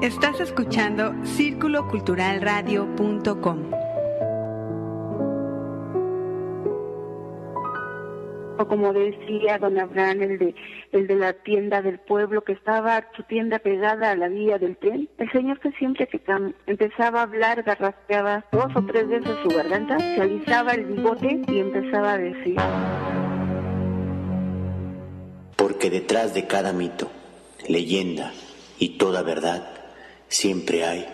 Estás escuchando CírculoCulturalRadio.com. O como decía don Abraham, el de la tienda del pueblo, que estaba su tienda pegada a la vía del tren. El señor, que siempre que empezaba a hablar, garraspeaba 2 o 3 veces su garganta, se alisaba el bigote y empezaba a decir: porque detrás de cada mito, leyenda y toda verdad, siempre hay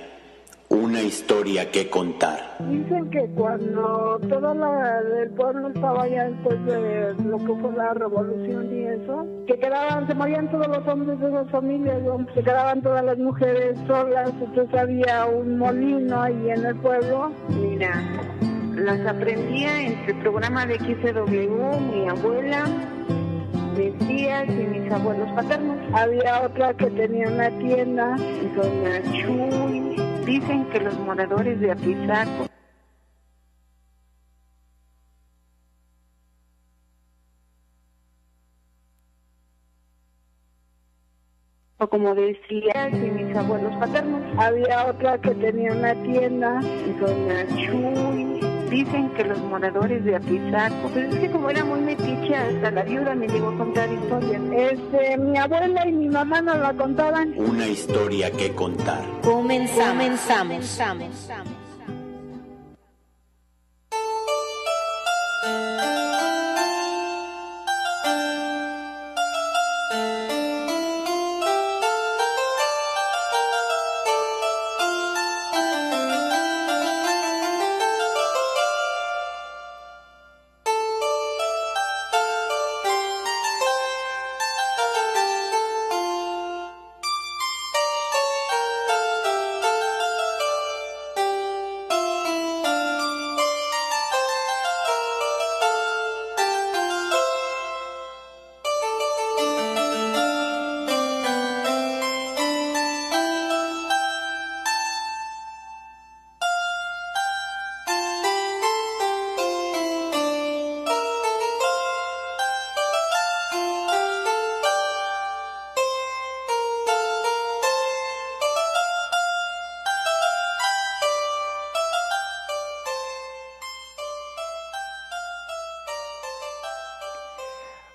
una historia que contar. Dicen que cuando todo el pueblo estaba allá después de lo que fue la revolución y eso, que se morían todos los hombres de las familias, se quedaban todas las mujeres solas, entonces había un molino ahí en el pueblo. Mira, las aprendía entre el programa de XW, mi abuela, mis tías y mis abuelos paternos. Había otra que tenía una tienda, doña Chuy. Dicen que los moradores de Apizaco, o como decía, y mis abuelos paternos. Había otra que tenía una tienda, doña Chuy. Dicen que los moradores de Apizaco, pero es que como era muy metiche, hasta la viuda me llegó a contar historias. Mi abuela y mi mamá nos la contaban. Una historia que contar. Comenzamos.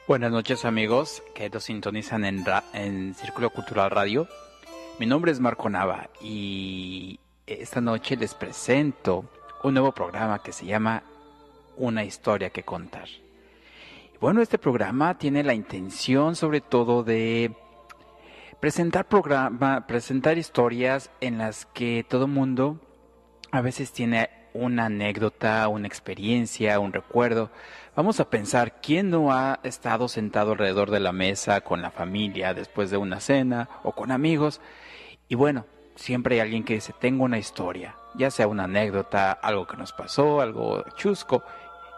Buenas noches, amigos que nos sintonizan en Círculo Cultural Radio. Mi nombre es Marco Nava y esta noche les presento un nuevo programa que se llama Una historia que contar. Y bueno, este programa tiene la intención sobre todo de presentar historias en las que todo mundo a veces tiene una anécdota, una experiencia, un recuerdo. Vamos a pensar, ¿quién no ha estado sentado alrededor de la mesa con la familia después de una cena o con amigos? Y bueno, siempre hay alguien que dice, tengo una historia, ya sea una anécdota, algo que nos pasó, algo chusco.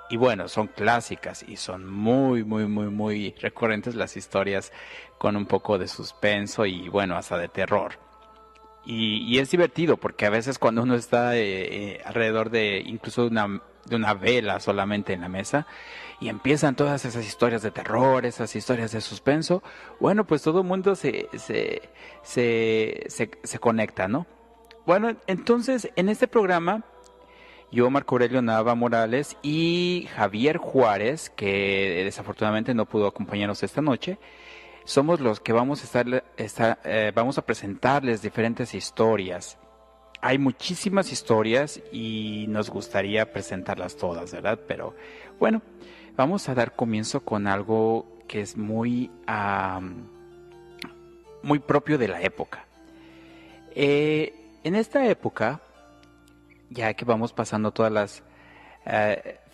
Y bueno, son clásicas y son muy recurrentes las historias con un poco de suspenso y bueno, hasta de terror. Y es divertido porque a veces cuando uno está alrededor de incluso de una vela solamente en la mesa y empiezan todas esas historias de terror, esas historias de suspenso, bueno, pues todo el mundo se conecta, ¿no? Bueno, entonces en este programa yo, Marco Aurelio Nava Morales y Javier Juárez, que desafortunadamente no pudo acompañarnos esta noche, somos los que vamos a presentarles diferentes historias. Hay muchísimas historias y nos gustaría presentarlas todas, ¿verdad? Pero bueno, vamos a dar comienzo con algo que es muy propio de la época. En esta época, ya que vamos pasando todas las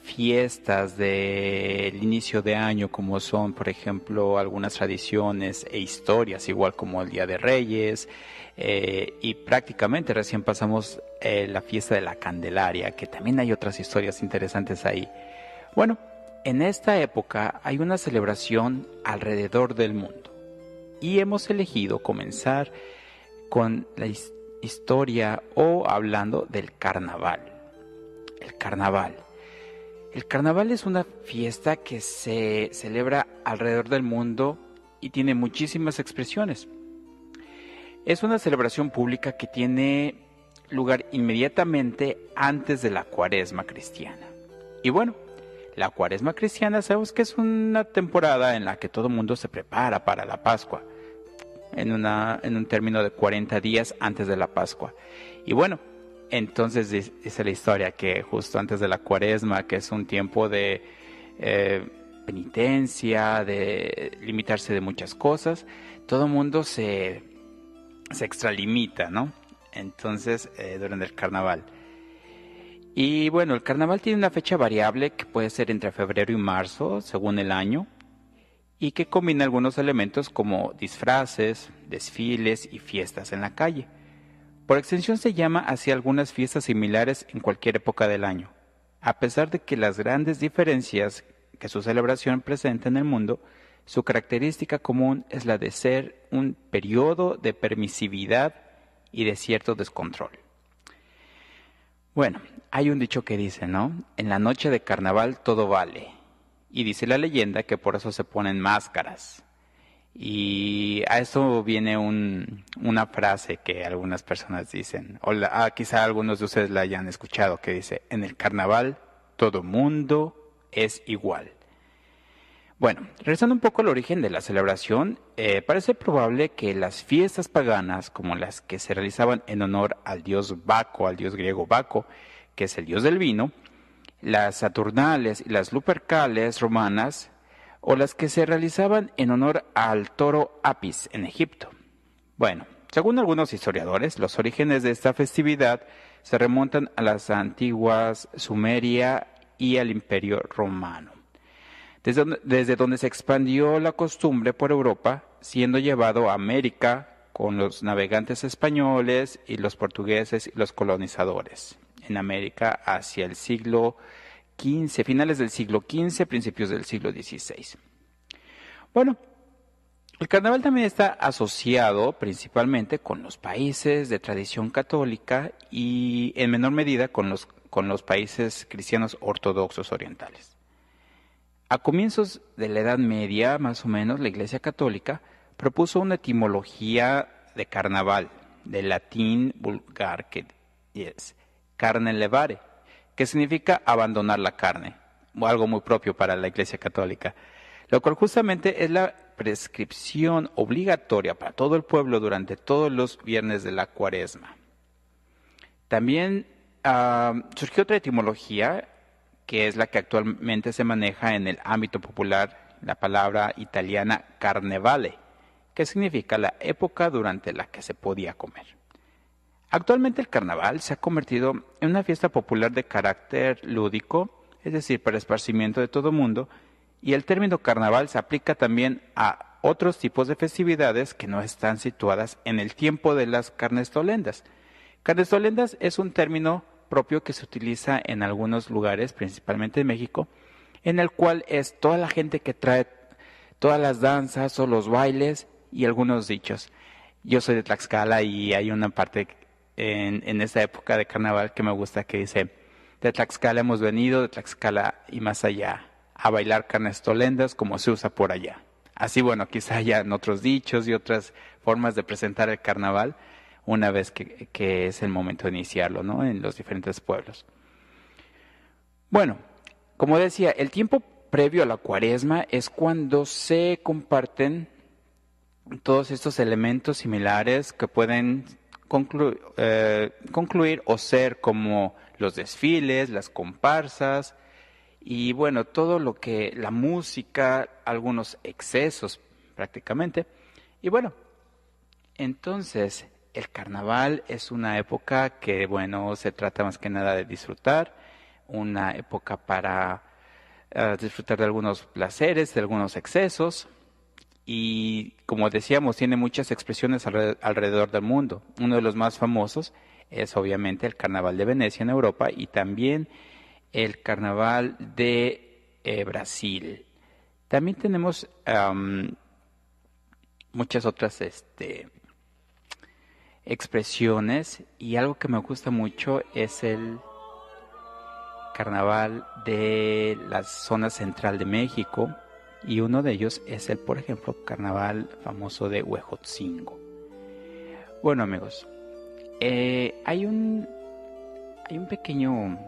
fiestas del inicio de año, como son, por ejemplo, algunas tradiciones e historias, igual como el Día de Reyes, y prácticamente recién pasamos la fiesta de la Candelaria, que también hay otras historias interesantes ahí. Bueno, en esta época hay una celebración alrededor del mundo y hemos elegido comenzar con la historia o hablando del carnaval. El carnaval. El carnaval es una fiesta que se celebra alrededor del mundo y tiene muchísimas expresiones. Es una celebración pública que tiene lugar inmediatamente antes de la Cuaresma cristiana. Y bueno, la Cuaresma cristiana sabemos que es una temporada en la que todo el mundo se prepara para la Pascua, en un término de 40 días antes de la Pascua. Y bueno, entonces dice la historia que justo antes de la Cuaresma, que es un tiempo de penitencia, de limitarse de muchas cosas, todo el mundo se extralimita, ¿no? Entonces, durante el carnaval. Y bueno, el carnaval tiene una fecha variable que puede ser entre febrero y marzo, según el año, y que combina algunos elementos como disfraces, desfiles y fiestas en la calle. Por extensión se llama así algunas fiestas similares en cualquier época del año, a pesar de que las grandes diferencias que su celebración presenta en el mundo, su característica común es la de ser un periodo de permisividad y de cierto descontrol. Bueno, hay un dicho que dice, ¿no? En la noche de carnaval todo vale. Y dice la leyenda que por eso se ponen máscaras. Y a eso viene una frase que algunas personas dicen, o quizá algunos de ustedes la hayan escuchado, que dice, en el carnaval todo mundo es igual. Bueno, regresando un poco al origen de la celebración, parece probable que las fiestas paganas, como las que se realizaban en honor al dios Baco, al dios griego Baco, que es el dios del vino, las Saturnales y las Lupercales romanas, o las que se realizaban en honor al toro Apis en Egipto. Bueno, según algunos historiadores, los orígenes de esta festividad se remontan a las antiguas Sumeria y al Imperio Romano, desde donde se expandió la costumbre por Europa, siendo llevado a América con los navegantes españoles y los portugueses y los colonizadores en América hacia el siglo XV, finales del siglo XV, principios del siglo XVI. Bueno, el carnaval también está asociado principalmente con los países de tradición católica y en menor medida con los países cristianos ortodoxos orientales. A comienzos de la Edad Media, más o menos, la Iglesia Católica propuso una etimología de carnaval, del latín vulgar, que es carne levare, que significa abandonar la carne, algo muy propio para la Iglesia Católica, lo cual justamente es la prescripción obligatoria para todo el pueblo durante todos los viernes de la Cuaresma. También surgió otra etimología, que es la que actualmente se maneja en el ámbito popular, la palabra italiana carnevale, que significa la época durante la que se podía comer. Actualmente el carnaval se ha convertido en una fiesta popular de carácter lúdico, es decir, para esparcimiento de todo el mundo, y el término carnaval se aplica también a otros tipos de festividades que no están situadas en el tiempo de las carnestolendas. Carnestolendas es un término propio que se utiliza en algunos lugares, principalmente en México, en el cual es toda la gente que trae todas las danzas o los bailes y algunos dichos. Yo soy de Tlaxcala y hay una parte en esta época de carnaval que me gusta que dice, de Tlaxcala hemos venido, de Tlaxcala y más allá, a bailar carnestolendas como se usa por allá. Así, bueno, quizá hayan otros dichos y otras formas de presentar el carnaval, una vez que es el momento de iniciarlo, ¿no? En los diferentes pueblos. Bueno, como decía, el tiempo previo a la Cuaresma es cuando se comparten todos estos elementos similares que pueden concluir o ser como los desfiles, las comparsas y bueno, todo lo que la música, algunos excesos prácticamente. Y bueno, entonces el carnaval es una época que, bueno, se trata más que nada de disfrutar, una época para disfrutar de algunos placeres, de algunos excesos, y como decíamos, tiene muchas expresiones alrededor del mundo. Uno de los más famosos es obviamente el Carnaval de Venecia en Europa y también el Carnaval de Brasil. También tenemos muchas otras expresiones y algo que me gusta mucho es carnaval de la zona central de México, y uno de ellos es el, por ejemplo, carnaval famoso de Huejotzingo. Bueno, amigos, hay un pequeño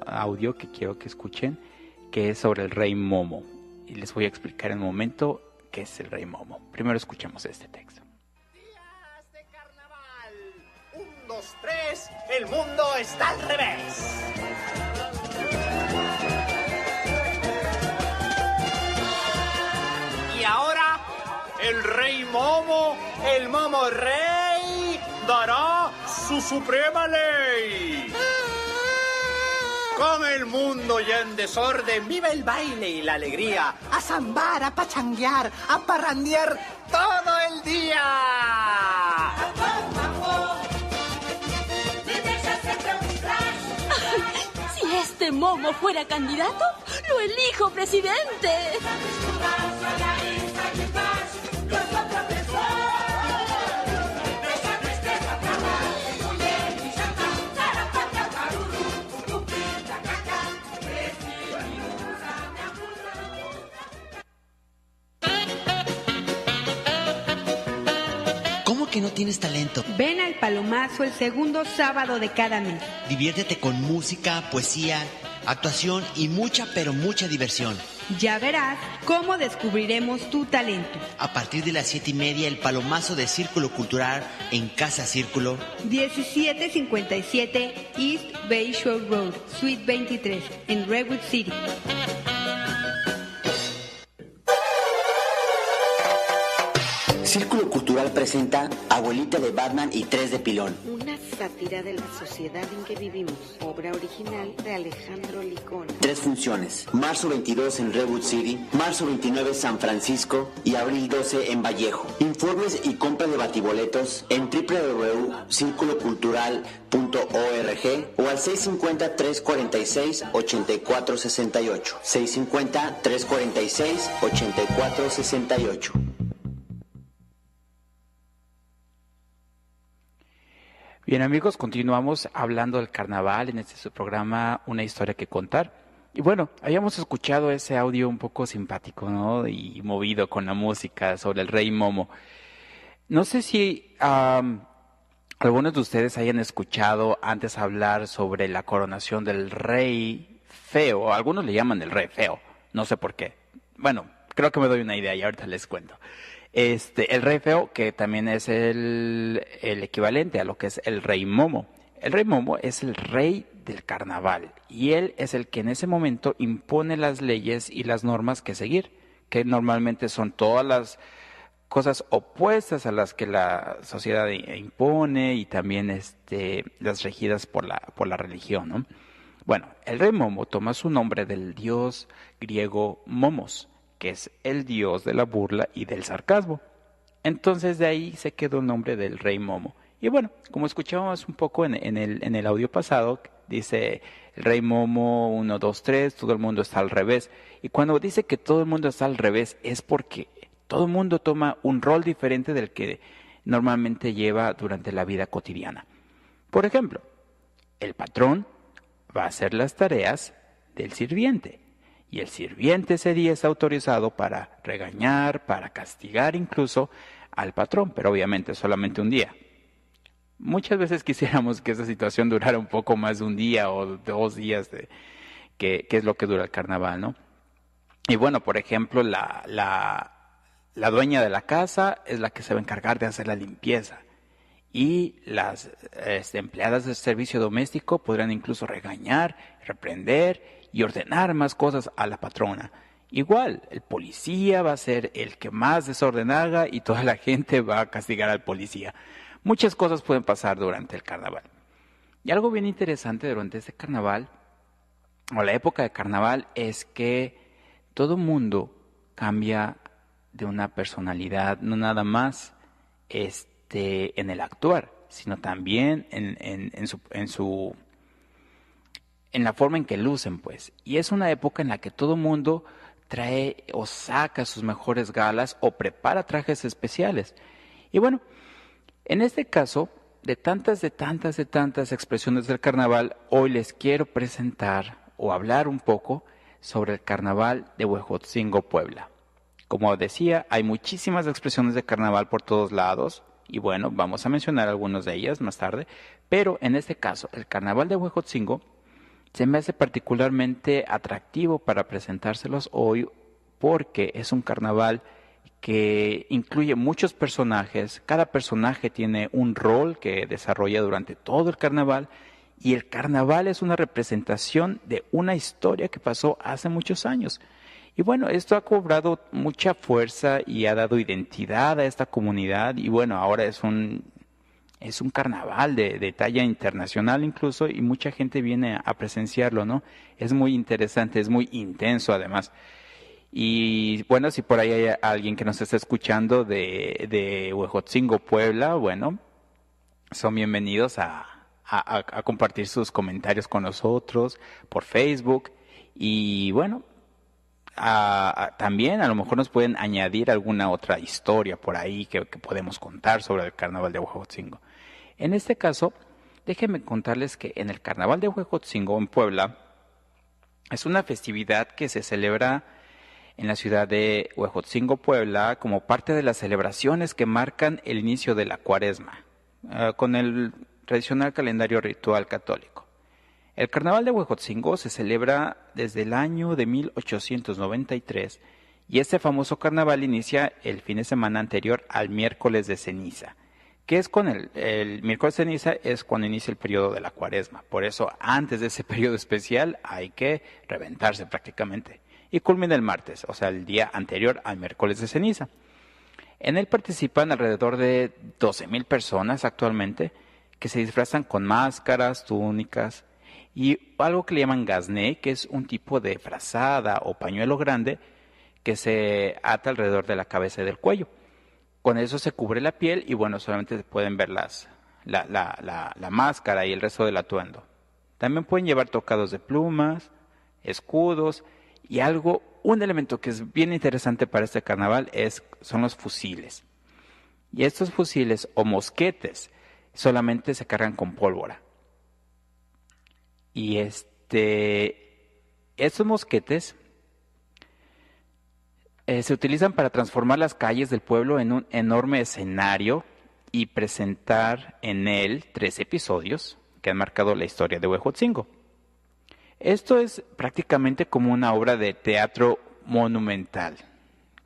audio que quiero que escuchen, que es sobre el Rey Momo, y les voy a explicar en un momento qué es el Rey Momo. Primero escuchemos este texto. Días de carnaval. 1, 2, 3, el mundo está al revés. Y ahora el Rey Momo, el Momo Rey, dará su suprema ley. Con el mundo ya en desorden, vive el baile y la alegría. A zambar, a pachanguear, a parrandear todo el día. Si este Momo fuera candidato, lo elijo presidente. ¿Cómo que no tienes talento? Ven al Palomazo el segundo sábado de cada mes. Diviértete con música, poesía, actuación y mucha, pero mucha diversión. Ya verás cómo descubriremos tu talento. A partir de las 7:30, el Palomazo de Círculo Cultural en Casa Círculo. 1757 East Bayshore Road, Suite 23, en Redwood City. Círculo Cultural presenta Abuelita de Batman y 3 de Pilón. Una sátira de la sociedad en que vivimos. Obra original de Alejandro Licona. 3 funciones. Marzo 22 en Redwood City, marzo 29 San Francisco y abril 12 en Vallejo. Informes y compra de batiboletos en www.circulocultural.org o al 650-346-8468. 650-346-8468. Bien, amigos, continuamos hablando del carnaval en este su programa Una historia que contar. Y bueno, habíamos escuchado ese audio un poco simpático, ¿no? Y movido con la música sobre el Rey Momo. No sé si algunos de ustedes hayan escuchado antes hablar sobre la coronación del Rey Feo. Algunos le llaman el Rey Feo, no sé por qué. Bueno, creo que me doy una idea y ahorita les cuento. El Rey Feo, que también es el equivalente a lo que es el Rey Momo. El Rey Momo es el rey del carnaval y él es el que en ese momento impone las leyes y las normas que seguir, que normalmente son todas las cosas opuestas a las que la sociedad impone y también las regidas por la religión, ¿no? Bueno, el Rey Momo toma su nombre del dios griego Momos, que es el dios de la burla y del sarcasmo. Entonces de ahí se quedó el nombre del Rey Momo. Y bueno, como escuchábamos un poco en el audio pasado, dice el Rey Momo 1, 2, 3, todo el mundo está al revés. Y cuando dice que todo el mundo está al revés es porque todo el mundo toma un rol diferente del que normalmente lleva durante la vida cotidiana. Por ejemplo, el patrón va a hacer las tareas del sirviente. Y el sirviente ese día es autorizado para regañar, para castigar incluso al patrón, pero obviamente solamente un día. Muchas veces quisiéramos que esa situación durara un poco más de un día o 2 días, que es lo que dura el carnaval, ¿no? Y bueno, por ejemplo, la dueña de la casa es la que se va a encargar de hacer la limpieza. Y las empleadas del servicio doméstico podrán incluso regañar, reprender y ordenar más cosas a la patrona. Igual, el policía va a ser el que más desorden haga y toda la gente va a castigar al policía. Muchas cosas pueden pasar durante el carnaval. Y algo bien interesante durante este carnaval, o la época de carnaval, es que todo mundo cambia de una personalidad, no nada más en el actuar, sino también en la forma en que lucen, pues. Y es una época en la que todo mundo trae o saca sus mejores galas o prepara trajes especiales. Y bueno, en este caso, de tantas expresiones del carnaval, hoy les quiero presentar o hablar un poco sobre el carnaval de Huejotzingo, Puebla. Como decía, hay muchísimas expresiones de carnaval por todos lados, y bueno, vamos a mencionar algunas de ellas más tarde, pero en este caso, el carnaval de Huejotzingo se me hace particularmente atractivo para presentárselos hoy porque es un carnaval que incluye muchos personajes, cada personaje tiene un rol que desarrolla durante todo el carnaval y el carnaval es una representación de una historia que pasó hace muchos años. Y bueno, esto ha cobrado mucha fuerza y ha dado identidad a esta comunidad y bueno, ahora es un carnaval de talla internacional incluso y mucha gente viene a presenciarlo, ¿no? Es muy interesante, es muy intenso además. Y bueno, si por ahí hay alguien que nos está escuchando de Huejotzingo, Puebla, bueno, son bienvenidos a compartir sus comentarios con nosotros por Facebook y bueno, también a lo mejor nos pueden añadir alguna otra historia por ahí que podemos contar sobre el carnaval de Huejotzingo. En este caso, déjenme contarles que en el carnaval de Huejotzingo en Puebla es una festividad que se celebra en la ciudad de Huejotzingo, Puebla, como parte de las celebraciones que marcan el inicio de la Cuaresma, con el tradicional calendario ritual católico. El carnaval de Huejotzingo se celebra desde el año de 1893 y este famoso carnaval inicia el fin de semana anterior al miércoles de ceniza, que es con el miércoles de ceniza es cuando inicia el periodo de la Cuaresma. Por eso antes de ese periodo especial hay que reventarse prácticamente. Y culmina el martes, o sea el día anterior al miércoles de ceniza. En él participan alrededor de 12,000 personas actualmente que se disfrazan con máscaras, túnicas y algo que le llaman gazné, que es un tipo de frazada o pañuelo grande que se ata alrededor de la cabeza y del cuello. Con eso se cubre la piel y bueno, solamente pueden ver la máscara y el resto del atuendo. También pueden llevar tocados de plumas, escudos y un elemento que es bien interesante para este carnaval son los fusiles. Y estos fusiles o mosquetes solamente se cargan con pólvora. Y estos mosquetes se utilizan para transformar las calles del pueblo en un enorme escenario y presentar en él 3 episodios que han marcado la historia de Huejotzingo. Esto es prácticamente como una obra de teatro monumental,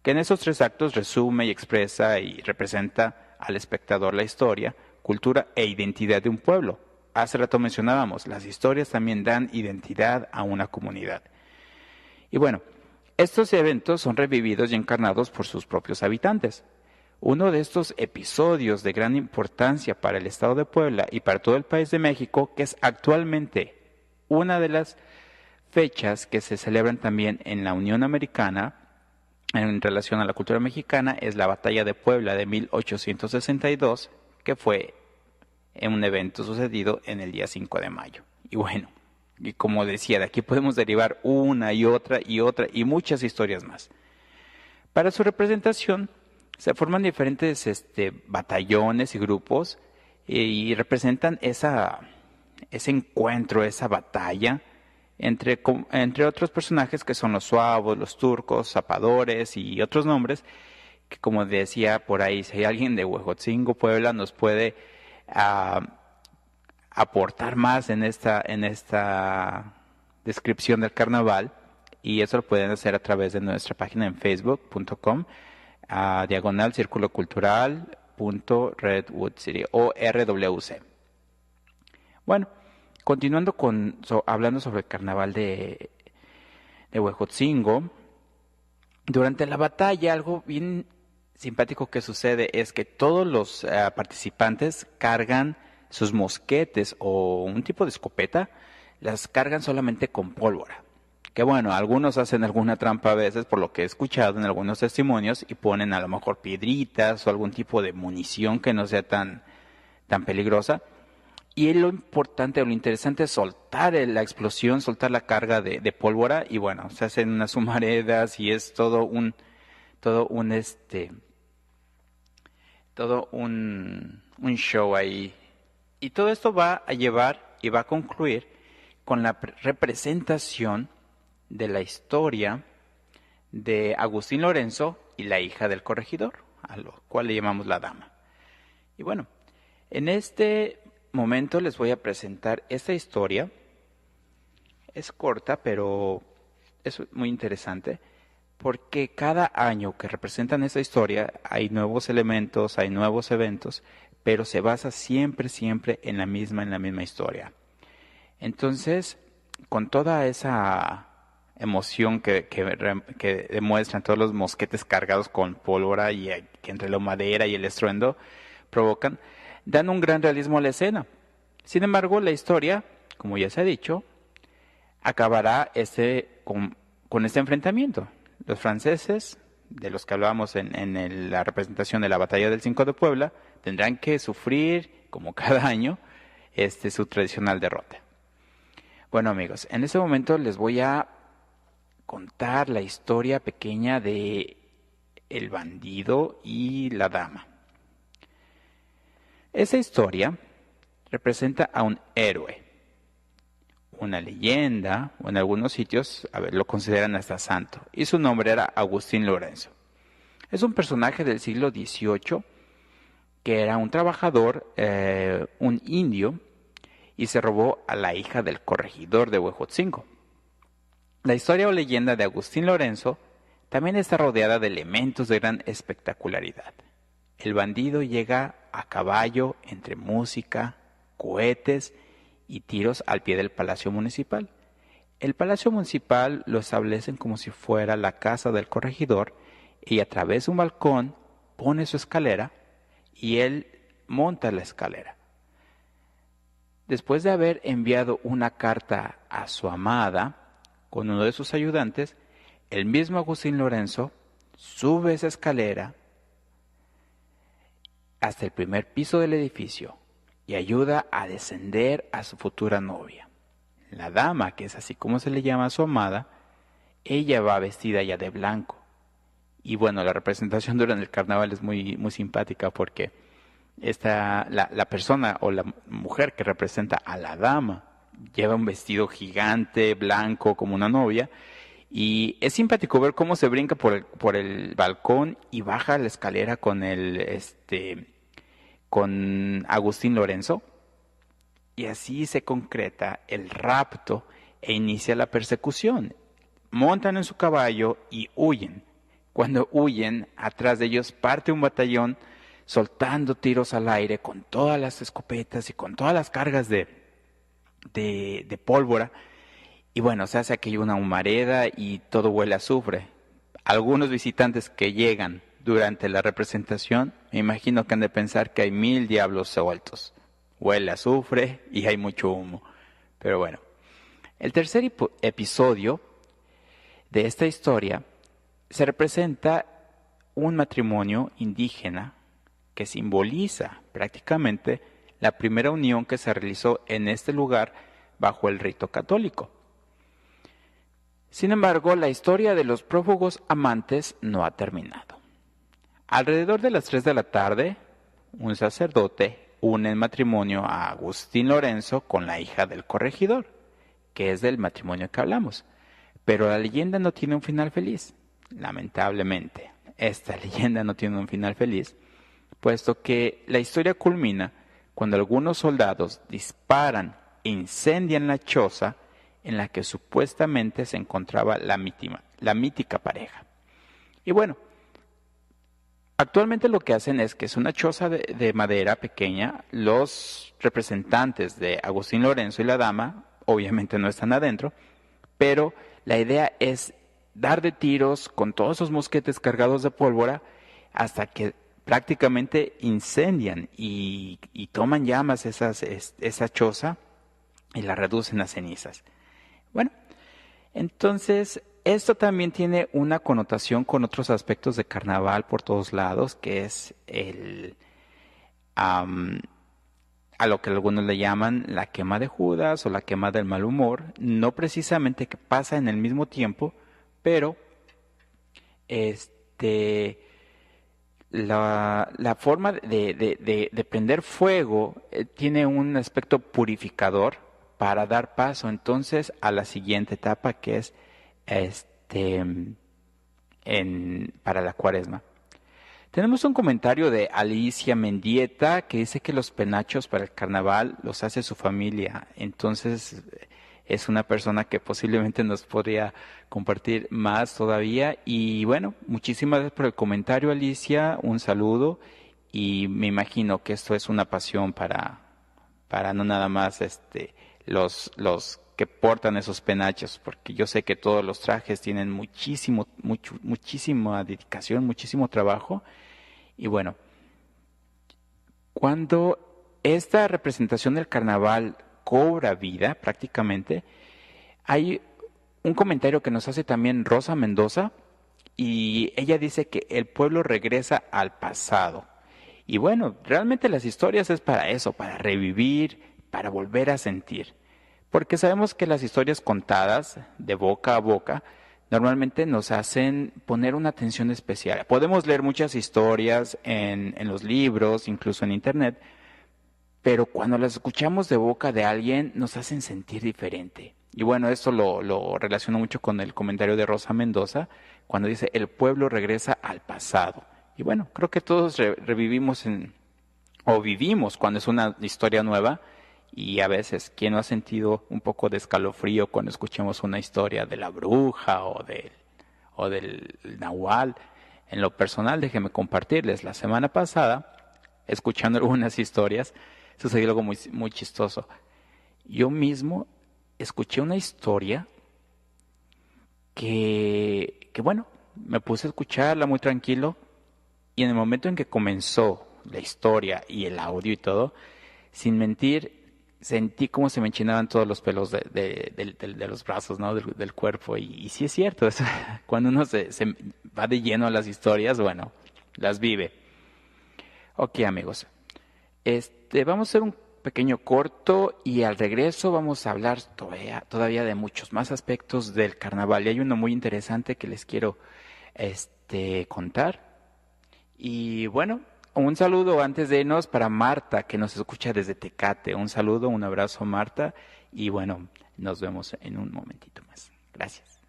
que en esos 3 actos resume y expresa y representa al espectador la historia, cultura e identidad de un pueblo. Hace rato mencionábamos, las historias también dan identidad a una comunidad. Y bueno, estos eventos son revividos y encarnados por sus propios habitantes. Uno de estos episodios de gran importancia para el estado de Puebla y para todo el país de México, que es actualmente una de las fechas que se celebran también en la Unión Americana en relación a la cultura mexicana, es la Batalla de Puebla de 1862, que fue en un evento sucedido en el día 5 de mayo. Y bueno, y como decía, de aquí podemos derivar una y otra y muchas historias más. Para su representación se forman diferentes batallones y grupos y representan ese encuentro, esa batalla entre otros personajes que son los suavos, los turcos, zapadores y otros nombres que, como decía por ahí, si hay alguien de Huejotzingo, Puebla, nos puede aportar más en esta descripción del carnaval, y eso lo pueden hacer a través de nuestra página en facebook.com /circulocultural.redwoodcity o RWC. Bueno, continuando hablando sobre el carnaval de Huejotzingo, durante la batalla algo bien simpático que sucede es que todos los participantes cargan sus mosquetes o un tipo de escopeta, las cargan solamente con pólvora. Que bueno, algunos hacen alguna trampa a veces, por lo que he escuchado en algunos testimonios, y ponen a lo mejor piedritas o algún tipo de munición que no sea tan peligrosa. Y lo importante o lo interesante es soltar la explosión, soltar la carga de pólvora, y bueno, se hacen unas humaredas y es todo un show ahí Y todo esto va a llevar y va a concluir con la representación de la historia de Agustín Lorenzo y la hija del corregidor, a lo cual le llamamos la dama. Y bueno, en este momento les voy a presentar esta historia. Es corta, pero es muy interesante, porque cada año que representan esta historia hay nuevos elementos, hay nuevos eventos, pero se basa siempre en la misma historia. Entonces, con toda esa emoción que demuestran todos los mosquetes cargados con pólvora y que entre la madera y el estruendo provocan, dan un gran realismo a la escena. Sin embargo, la historia, como ya se ha dicho, acabará con este enfrentamiento. Los franceses, de los que hablábamos en la representación de la Batalla del 5 de Puebla, tendrán que sufrir, como cada año, su tradicional derrota. Bueno, amigos, en este momento les voy a contar la historia pequeña de el bandido y la dama. Esa historia representa a un héroe, una leyenda, o en algunos sitios lo consideran hasta santo, y su nombre era Agustín Lorenzo. Es un personaje del siglo XVIII que era un trabajador, un indio, y se robó a la hija del corregidor de Huejotzingo. La historia o leyenda de Agustín Lorenzo también está rodeada de elementos de gran espectacularidad. El bandido llega a caballo entre música, cohetes y tiros al pie del Palacio Municipal. El Palacio Municipal lo establecen como si fuera la casa del corregidor y a través de un balcón pone su escalera y él monta la escalera. Después de haber enviado una carta a su amada con uno de sus ayudantes, el mismo Agustín Lorenzo sube esa escalera hasta el primer piso del edificio y ayuda a descender a su futura novia. La dama, que es así como se le llama a su amada, ella va vestida ya de blanco. Y bueno, la representación durante el carnaval es muy simpática porque la persona o la mujer que representa a la dama lleva un vestido gigante, blanco, como una novia, y es simpático ver cómo se brinca por el balcón y baja la escalera con con Agustín Lorenzo, y así se concreta el rapto e inicia la persecución. Montan en su caballo y huyen. Cuando huyen, atrás de ellos parte un batallón soltando tiros al aire con todas las escopetas y con todas las cargas de pólvora. Y bueno, se hace aquí una humareda y todo huele a azufre. Algunos visitantes que llegan durante la representación, me imagino que han de pensar que hay 1000 diablos sueltos. Huele a azufre y hay mucho humo. Pero bueno, el tercer episodio de esta historia se representa un matrimonio indígena que simboliza prácticamente la primera unión que se realizó en este lugar bajo el rito católico. Sin embargo, la historia de los prófugos amantes no ha terminado. Alrededor de las 3 de la tarde, un sacerdote une en matrimonio a Agustín Lorenzo con la hija del corregidor, que es del matrimonio que hablamos. Pero la leyenda no tiene un final feliz. Lamentablemente, esta leyenda no tiene un final feliz, puesto que la historia culmina cuando algunos soldados disparan e incendian la choza en la que supuestamente se encontraba la mítica pareja. Y bueno, actualmente lo que hacen es que es una choza de madera pequeña. Los representantes de Agustín Lorenzo y la dama obviamente no están adentro, pero la idea es dar de tiros con todos esos mosquetes cargados de pólvora hasta que prácticamente incendian y toman llamas esa choza y la reducen a cenizas. Bueno, entonces esto también tiene una connotación con otros aspectos de carnaval por todos lados, que es a lo que algunos le llaman la quema de Judas o la quema del mal humor, no precisamente que pasa en el mismo tiempo, pero La forma de prender fuego tiene un aspecto purificador para dar paso entonces a la siguiente etapa, que es para la Cuaresma. Tenemos un comentario de Alicia Mendieta que dice que los penachos para el carnaval los hace su familia. Entonces es una persona que posiblemente nos podría compartir más todavía. Y bueno, muchísimas gracias por el comentario, Alicia. Un saludo. Y me imagino que esto es una pasión para no nada más los que portan esos penachos, porque yo sé que todos los trajes tienen muchísima dedicación, muchísimo trabajo. Y bueno, cuando esta representación del carnaval cobra vida prácticamente, hay un comentario que nos hace también Rosa Mendoza, y ella dice que el pueblo regresa al pasado. Y bueno, realmente las historias es para eso, para revivir, para volver a sentir. Porque sabemos que las historias contadas de boca a boca normalmente nos hacen poner una atención especial. Podemos leer muchas historias en los libros, incluso en internet, pero cuando las escuchamos de boca de alguien nos hacen sentir diferente. Y bueno, esto lo relaciono mucho con el comentario de Rosa Mendoza, cuando dice, el pueblo regresa al pasado. Y bueno, creo que todos revivimos o vivimos cuando es una historia nueva. Y a veces, ¿quién no ha sentido un poco de escalofrío cuando escuchamos una historia de la bruja o del nahual? En lo personal, déjenme compartirles, la semana pasada, escuchando algunas historias, sucedió algo muy, muy chistoso. Yo mismo escuché una historia que bueno, me puse a escucharla muy tranquilo, y en el momento en que comenzó la historia y el audio y todo, sin mentir, sentí como se me enchinaban todos los pelos de los brazos, ¿no? Del cuerpo. Y sí es cierto, cuando uno se va de lleno a las historias, bueno, las vive. Ok, amigos. Vamos a hacer un pequeño corto y al regreso vamos a hablar todavía de muchos más aspectos del carnaval. Y hay uno muy interesante que les quiero contar. Y bueno, un saludo antes de irnos para Marta, que nos escucha desde Tecate. Un saludo, un abrazo, Marta. Y bueno, nos vemos en un momentito más. Gracias.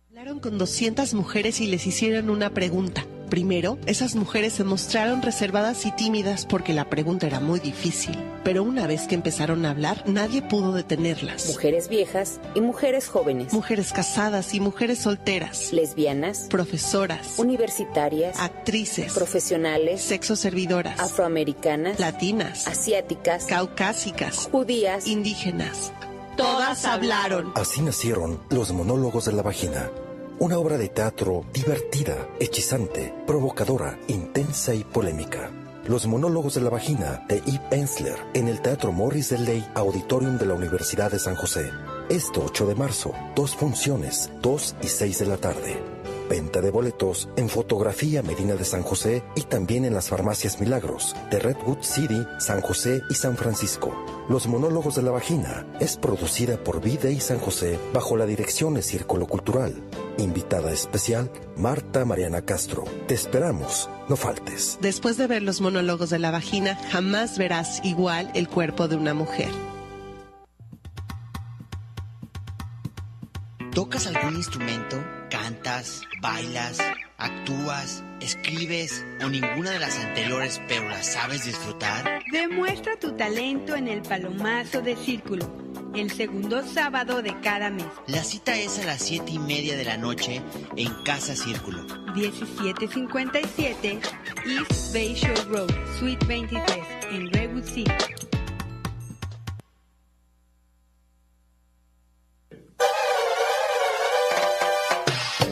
Hablaron con 200 mujeres y les hicieron una pregunta. Primero, esas mujeres se mostraron reservadas y tímidas porque la pregunta era muy difícil. Pero una vez que empezaron a hablar, nadie pudo detenerlas. Mujeres viejas y mujeres jóvenes. Mujeres casadas y mujeres solteras. Lesbianas. Profesoras. Universitarias. Actrices. Profesionales. Sexoservidoras. Afroamericanas. Latinas. Asiáticas. Caucásicas. Judías. Indígenas. Todas hablaron. Así nacieron los monólogos de la vagina. Una obra de teatro divertida, hechizante, provocadora, intensa y polémica. Los monólogos de la vagina de Eve Ensler en el Teatro Morris Deley Auditorium de la Universidad de San José. Este 8 de marzo, 2 funciones, 2 y 6 de la tarde. Venta de boletos en Fotografía Medina de San José y también en las farmacias Milagros de Redwood City, San José y San Francisco. Los monólogos de la vagina es producida por Vida y San José bajo la dirección de Círculo Cultural. Invitada especial, Marta Mariana Castro. Te esperamos, no faltes. Después de ver los monólogos de la vagina, jamás verás igual el cuerpo de una mujer. ¿Tocas algún instrumento? ¿Cantas? ¿Bailas? ¿Actúas? ¿Escribes? ¿O ninguna de las anteriores pero las sabes disfrutar? Demuestra tu talento en el Palomazo de Círculo, el segundo sábado de cada mes. La cita es a las 7:30 de la noche en Casa Círculo. 1757 East Bayshore Road, Suite 23, en Redwood City.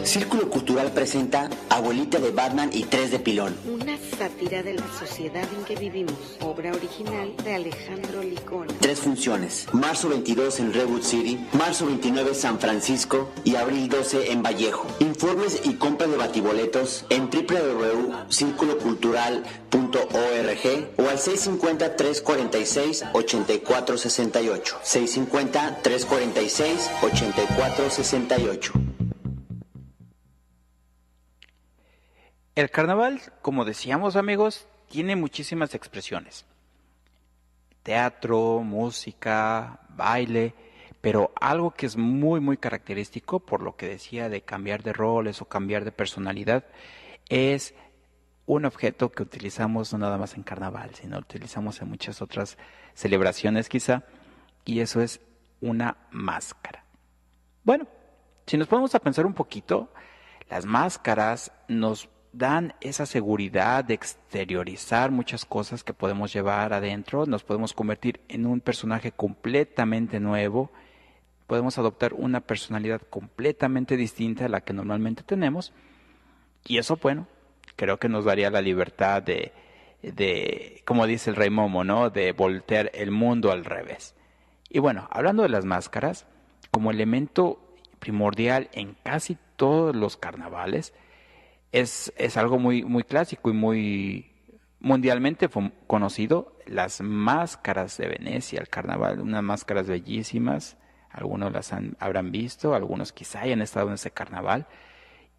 Círculo Cultural presenta Abuelita de Batman y 3 de Pilón. Una sátira de la sociedad en que vivimos. Obra original de Alejandro Licona. 3 funciones. Marzo 22 en Redwood City, marzo 29 en San Francisco y abril 12 en Vallejo. Informes y compra de batiboletos en www.circulocultural.org o al 650-346-8468. 650-346-8468. El carnaval, como decíamos amigos, tiene muchísimas expresiones. Teatro, música, baile, pero algo que es muy muy característico, por lo que decía de cambiar de roles o cambiar de personalidad, es un objeto que utilizamos no nada más en carnaval, sino utilizamos en muchas otras celebraciones quizá, y eso es una máscara. Bueno, si nos ponemos a pensar un poquito, las máscaras nos dan esa seguridad de exteriorizar muchas cosas que podemos llevar adentro, nos podemos convertir en un personaje completamente nuevo, podemos adoptar una personalidad completamente distinta a la que normalmente tenemos, y eso, bueno, creo que nos daría la libertad de como dice el Rey Momo, ¿no?, de voltear el mundo al revés. Y bueno, hablando de las máscaras, como elemento primordial en casi todos los carnavales, es algo muy, muy clásico y muy mundialmente conocido, las máscaras de Venecia, el carnaval, unas máscaras bellísimas, algunos habrán visto, algunos quizá hayan estado en ese carnaval,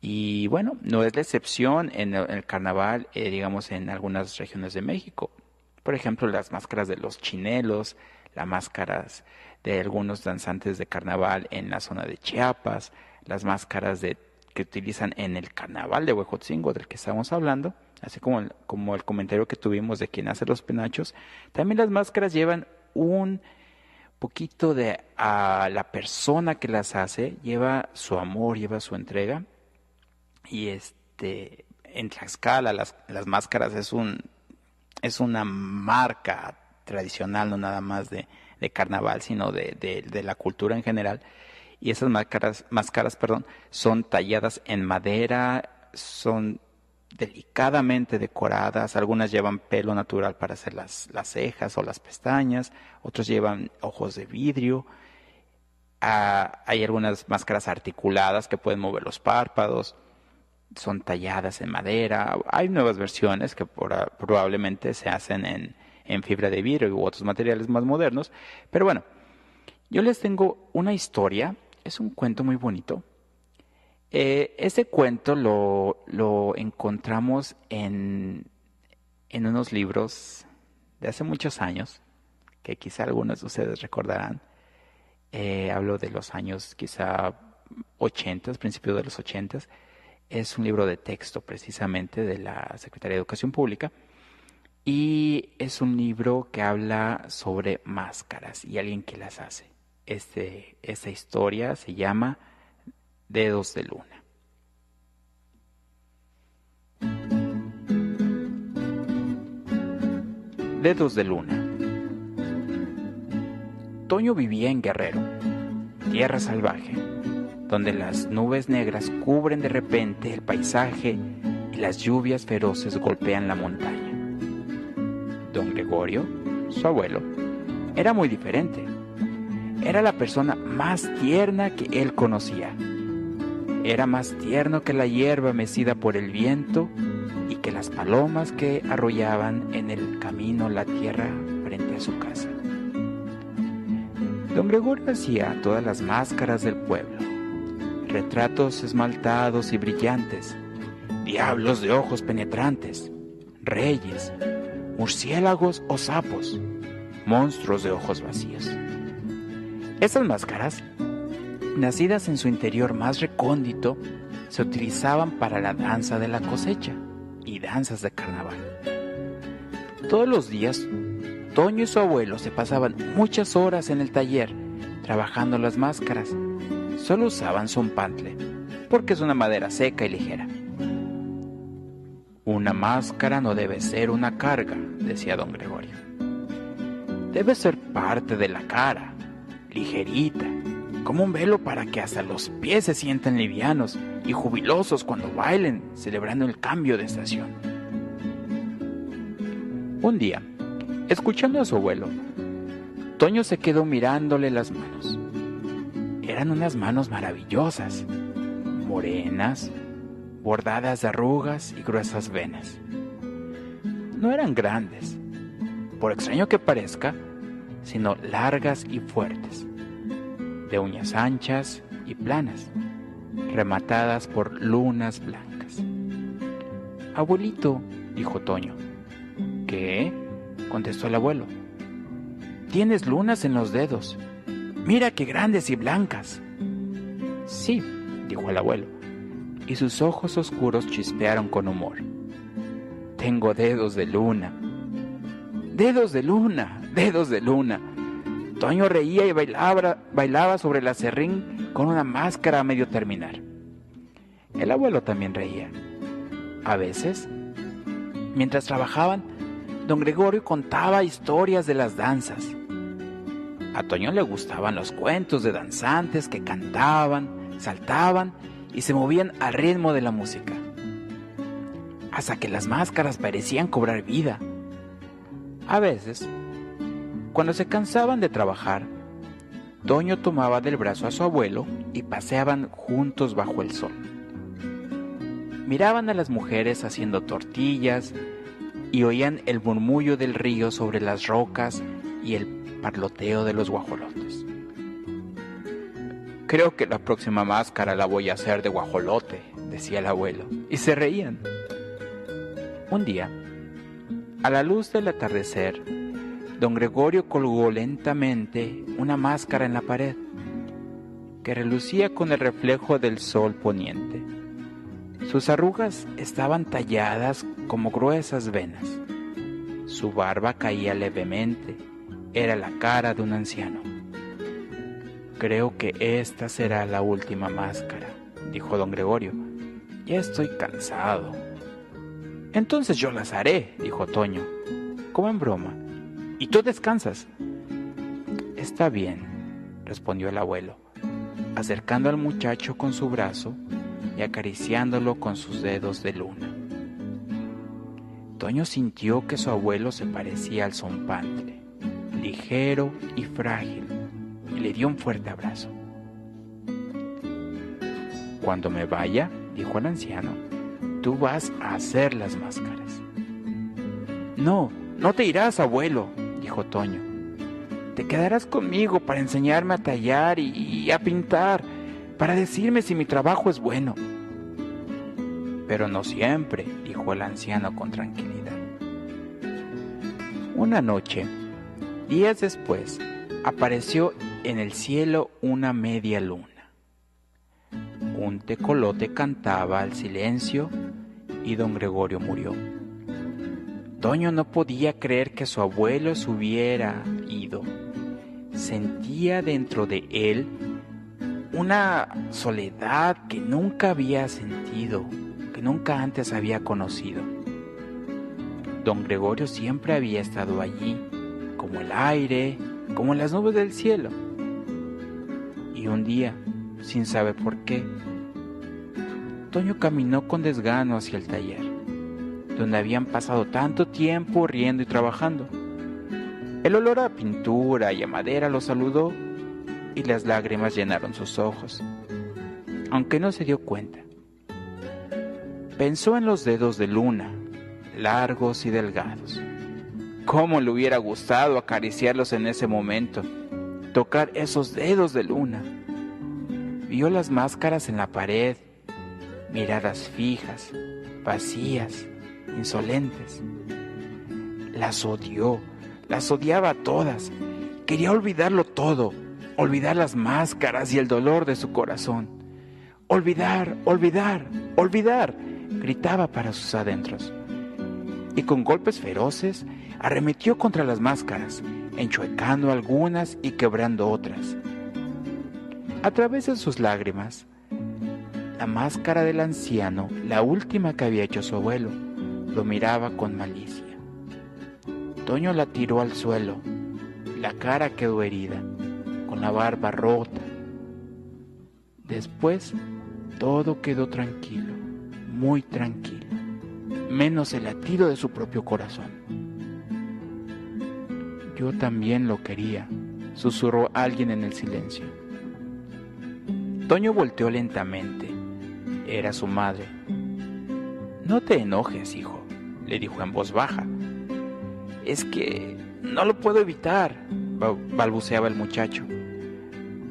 y bueno, no es la excepción en el carnaval, digamos, en algunas regiones de México. Por ejemplo, las máscaras de los chinelos, las máscaras de algunos danzantes de carnaval en la zona de Chiapas, las máscaras que utilizan en el carnaval de Huejotzingo, del que estamos hablando, así como el comentario que tuvimos de quien hace los penachos. También las máscaras llevan un poquito de a la persona que las hace, lleva su amor, lleva su entrega. Y en Tlaxcala las máscaras es una marca tradicional, no nada más de carnaval, sino de la cultura en general. Y esas máscaras, son talladas en madera, son delicadamente decoradas, algunas llevan pelo natural para hacer las cejas o las pestañas, otros llevan ojos de vidrio, hay algunas máscaras articuladas que pueden mover los párpados, son talladas en madera, hay nuevas versiones que probablemente se hacen en fibra de vidrio u otros materiales más modernos, pero bueno, yo les tengo una historia. Es un cuento muy bonito. Este cuento lo encontramos en unos libros de hace muchos años, que quizá algunos de ustedes recordarán. Hablo de los años quizá 80, principios de los 80. Es un libro de texto precisamente de la Secretaría de Educación Pública. Y es un libro que habla sobre máscaras y alguien que las hace. Esta historia se llama Dedos de Luna. Dedos de Luna. Toño vivía en Guerrero, tierra salvaje, donde las nubes negras cubren de repente el paisaje y las lluvias feroces golpean la montaña. Don Gregorio, su abuelo, era muy diferente. Era la persona más tierna que él conocía. Era más tierno que la hierba mecida por el viento y que las palomas que arrollaban en el camino la tierra frente a su casa. Don Gregorio hacía todas las máscaras del pueblo, retratos esmaltados y brillantes, diablos de ojos penetrantes, reyes, murciélagos o sapos, monstruos de ojos vacíos. Estas máscaras, nacidas en su interior más recóndito, se utilizaban para la danza de la cosecha y danzas de carnaval. Todos los días, Toño y su abuelo se pasaban muchas horas en el taller trabajando las máscaras. Solo usaban zompantle, porque es una madera seca y ligera. Una máscara no debe ser una carga, decía don Gregorio. Debe ser parte de la cara, ligerita, como un velo para que hasta los pies se sientan livianos y jubilosos cuando bailen, celebrando el cambio de estación. Un día, escuchando a su abuelo, Toño se quedó mirándole las manos. Eran unas manos maravillosas, morenas, bordadas de arrugas y gruesas venas. No eran grandes, por extraño que parezca, sino largas y fuertes, de uñas anchas y planas, rematadas por lunas blancas. Abuelito, dijo Toño. ¿Qué? Contestó el abuelo. Tienes lunas en los dedos. Mira qué grandes y blancas. Sí, dijo el abuelo, y sus ojos oscuros chispearon con humor. Tengo dedos de luna. ¡Dedos de luna! ¡Dedos de luna! Toño reía y bailaba sobre el aserrín con una máscara a medio terminar. El abuelo también reía. A veces, mientras trabajaban, don Gregorio contaba historias de las danzas. A Toño le gustaban los cuentos de danzantes que cantaban, saltaban y se movían al ritmo de la música, hasta que las máscaras parecían cobrar vida. A veces, cuando se cansaban de trabajar, Toño tomaba del brazo a su abuelo y paseaban juntos bajo el sol. Miraban a las mujeres haciendo tortillas y oían el murmullo del río sobre las rocas y el parloteo de los guajolotes. Creo que la próxima máscara la voy a hacer de guajolote, decía el abuelo, y se reían. Un día, a la luz del atardecer, don Gregorio colgó lentamente una máscara en la pared, que relucía con el reflejo del sol poniente. Sus arrugas estaban talladas como gruesas venas. Su barba caía levemente. Era la cara de un anciano. Creo que esta será la última máscara, dijo don Gregorio. Ya estoy cansado. Entonces yo las haré, dijo Toño, como en broma. ¿Y tú descansas? Está bien, respondió el abuelo, acercando al muchacho con su brazo y acariciándolo con sus dedos de luna. Toño sintió que su abuelo se parecía al zompantle, ligero y frágil, y le dio un fuerte abrazo. Cuando me vaya, dijo el anciano, tú vas a hacer las máscaras. No, no te irás, abuelo, dijo Toño. Te quedarás conmigo para enseñarme a tallar y a pintar, para decirme si mi trabajo es bueno. Pero no siempre, dijo el anciano con tranquilidad. Una noche, días después, apareció en el cielo una media luna. Un tecolote cantaba al silencio y don Gregorio murió. Toño no podía creer que su abuelo se hubiera ido. Sentía dentro de él una soledad que nunca había sentido, que nunca antes había conocido. Don Gregorio siempre había estado allí, como el aire, como las nubes del cielo. Y un día, sin saber por qué, Toño caminó con desgano hacia el taller, donde habían pasado tanto tiempo riendo y trabajando. El olor a pintura y a madera lo saludó y las lágrimas llenaron sus ojos, aunque no se dio cuenta. Pensó en los dedos de luna, largos y delgados. Cómo le hubiera gustado acariciarlos en ese momento, tocar esos dedos de luna. Vio las máscaras en la pared, miradas fijas, vacías, insolentes. Las odió, las odiaba a todas. Quería olvidarlo todo, olvidar las máscaras y el dolor de su corazón. Olvidar, olvidar, olvidar, gritaba para sus adentros. Y con golpes feroces arremetió contra las máscaras, enchuecando algunas y quebrando otras. A través de sus lágrimas, la máscara del anciano, la última que había hecho su abuelo, lo miraba con malicia. Toño la tiró al suelo, la cara quedó herida, con la barba rota. Después, todo quedó tranquilo, muy tranquilo, menos el latido de su propio corazón. Yo también lo quería, susurró alguien en el silencio. Toño volteó lentamente. Era su madre. No te enojes, hijo, le dijo en voz baja. Es que no lo puedo evitar, balbuceaba el muchacho.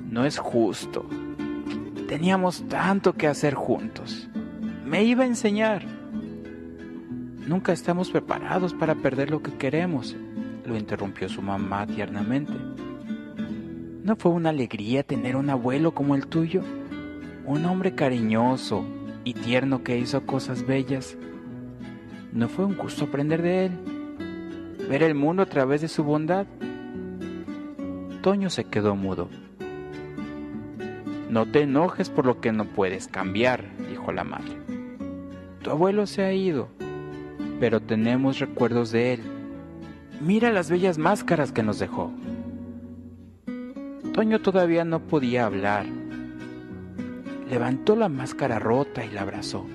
No es justo. Teníamos tanto que hacer juntos. Me iba a enseñar. Nunca estamos preparados para perder lo que queremos, lo interrumpió su mamá tiernamente. ¿No fue una alegría tener un abuelo como el tuyo? Un hombre cariñoso y tierno que hizo cosas bellas. ¿No fue un gusto aprender de él? ¿Ver el mundo a través de su bondad? Toño se quedó mudo. No te enojes por lo que no puedes cambiar, dijo la madre. Tu abuelo se ha ido, pero tenemos recuerdos de él. Mira las bellas máscaras que nos dejó. Toño todavía no podía hablar. Levantó la máscara rota y la abrazó.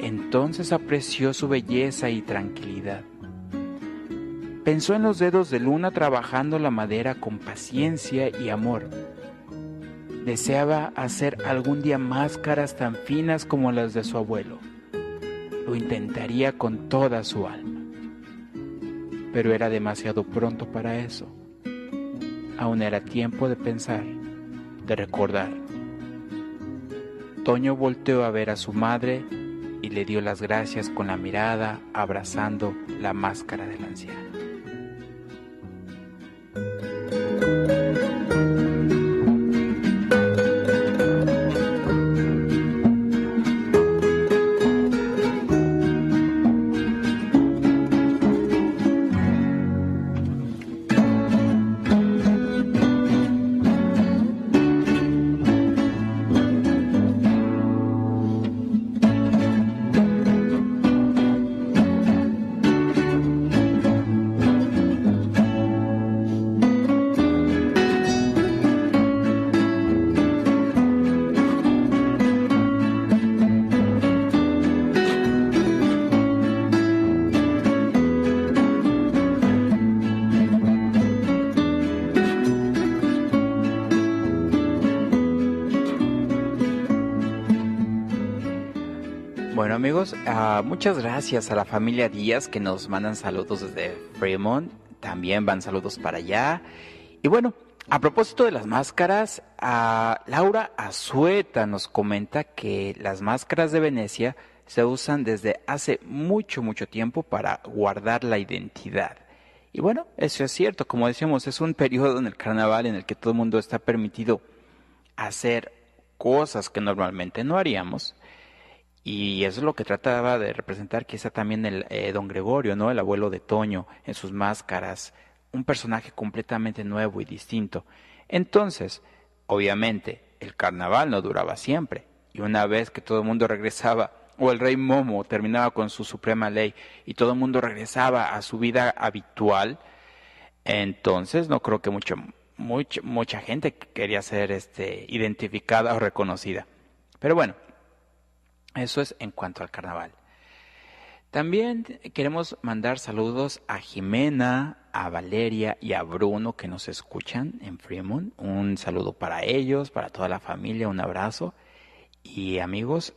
Entonces apreció su belleza y tranquilidad. Pensó en los dedos de Luna trabajando la madera con paciencia y amor. Deseaba hacer algún día máscaras tan finas como las de su abuelo. Lo intentaría con toda su alma. Pero era demasiado pronto para eso. Aún era tiempo de pensar, de recordar. Toño volteó a ver a su madre y le dio las gracias con la mirada, abrazando la máscara del anciano. Bueno amigos, muchas gracias a la familia Díaz que nos mandan saludos desde Fremont. También van saludos para allá. Y bueno, a propósito de las máscaras, Laura Azueta nos comenta que las máscaras de Venecia se usan desde hace mucho tiempo para guardar la identidad. Y bueno, eso es cierto, como decíamos, es un periodo en el carnaval en el que todo el mundo está permitido hacer cosas que normalmente no haríamos. Y eso es lo que trataba de representar quizá también el don Gregorio, ¿no? El abuelo de Toño, en sus máscaras, un personaje completamente nuevo y distinto. Entonces, obviamente, el carnaval no duraba siempre, y una vez que todo el mundo regresaba, o el rey Momo terminaba con su suprema ley, y todo el mundo regresaba a su vida habitual, entonces no creo que mucha gente quería ser identificada o reconocida. Pero bueno, eso es en cuanto al carnaval. También queremos mandar saludos a Jimena, a Valeria y a Bruno que nos escuchan en Fremont. Un saludo para ellos, para toda la familia, un abrazo. Y amigos,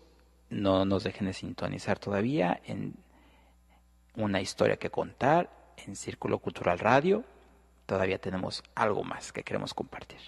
no nos dejen de sintonizar todavía en una historia que contar en Círculo Cultural Radio. Todavía tenemos algo más que queremos compartir.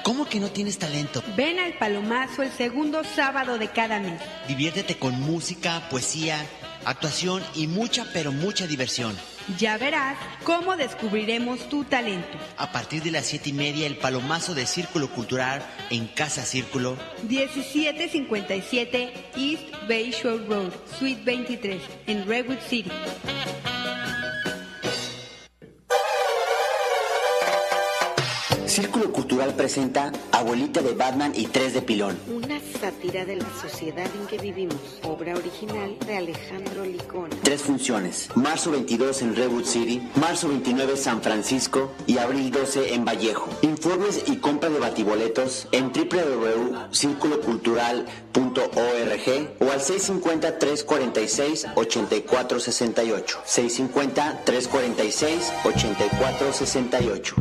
¿Cómo que no tienes talento? Ven al Palomazo el segundo sábado de cada mes. Diviértete con música, poesía, actuación y mucha, pero mucha diversión. Ya verás cómo descubriremos tu talento. A partir de las 7:30, el Palomazo de Círculo Cultural en Casa Círculo. 1757 East Bayshore Road, Suite 23, en Redwood City. Círculo Cultural presenta Abuelita de Batman y Tres de Pilón. Una sátira de la sociedad en que vivimos. Obra original de Alejandro Licona. 3 funciones. Marzo 22 en Redwood City, marzo 29 San Francisco y abril 12 en Vallejo. Informes y compra de batiboletos en www.circulocultural.org o al 650-346-8468. 650-346-8468.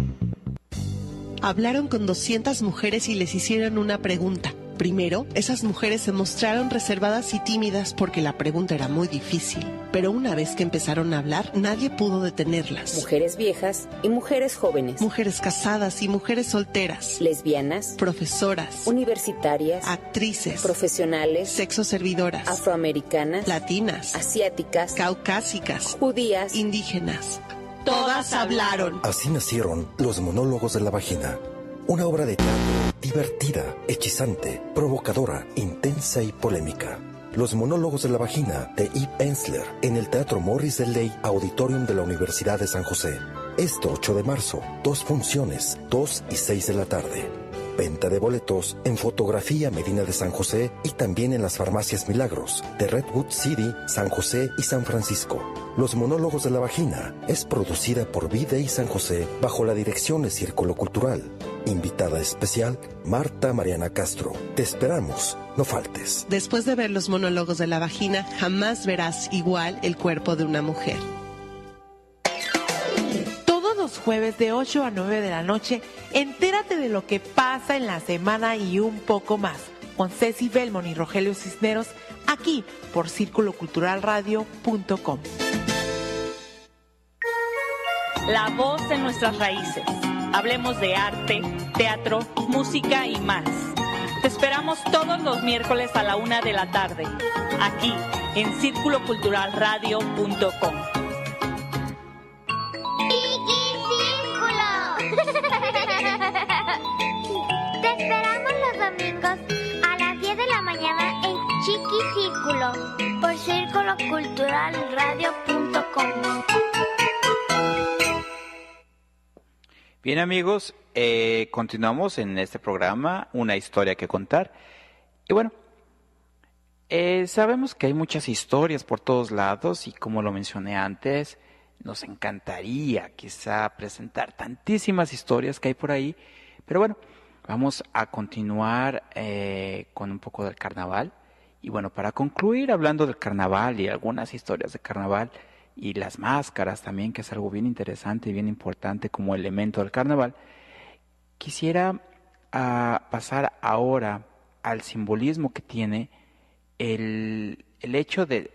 Hablaron con 200 mujeres y les hicieron una pregunta. Primero, esas mujeres se mostraron reservadas y tímidas porque la pregunta era muy difícil. pero una vez que empezaron a hablar, nadie pudo detenerlas. Mujeres viejas y mujeres jóvenes. Mujeres casadas y mujeres solteras. Lesbianas. Profesoras. Universitarias. Actrices. Profesionales. Sexoservidoras. Afroamericanas. Latinas. Asiáticas. Caucásicas. Judías. Indígenas. Todas hablaron. Así nacieron Los monólogos de la vagina. Una obra de teatro divertida, hechizante, provocadora, intensa y polémica. Los monólogos de la vagina de Eve Ensler en el Teatro Morris Delay Auditorium de la Universidad de San José. Este 8 de marzo, 2 funciones, 2 y 6 de la tarde. Venta de boletos en Fotografía Medina de San José y también en las farmacias Milagros de Redwood City, San José y San Francisco. Los monólogos de la vagina es producida por V-Day San José bajo la dirección de Círculo Cultural. Invitada especial, Marta Mariana Castro. Te esperamos, no faltes. Después de ver los monólogos de la vagina, jamás verás igual el cuerpo de una mujer. Todos los jueves de 8 a 9 de la noche, entérate de lo que pasa en la semana y un poco más, con Ceci Belmont y Rogelio Cisneros, aquí por circuloculturalradio.com. La voz en nuestras raíces. Hablemos de arte, teatro, música y más. Te esperamos todos los miércoles a la 1 de la tarde, aquí en circuloculturalradio.com. Te esperamos los domingos a las 10 de la mañana en Chiqui Círculo por circuloculturalradio.com. Bien amigos, continuamos en este programa, Una historia que contar. Y bueno, sabemos que hay muchas historias por todos lados y como lo mencioné antes, nos encantaría quizá presentar tantísimas historias que hay por ahí. Pero bueno, vamos a continuar con un poco del carnaval. Y bueno, para concluir hablando del carnaval y algunas historias de carnaval, y las máscaras también, que es algo bien interesante y bien importante como elemento del carnaval, quisiera pasar ahora al simbolismo que tiene el hecho de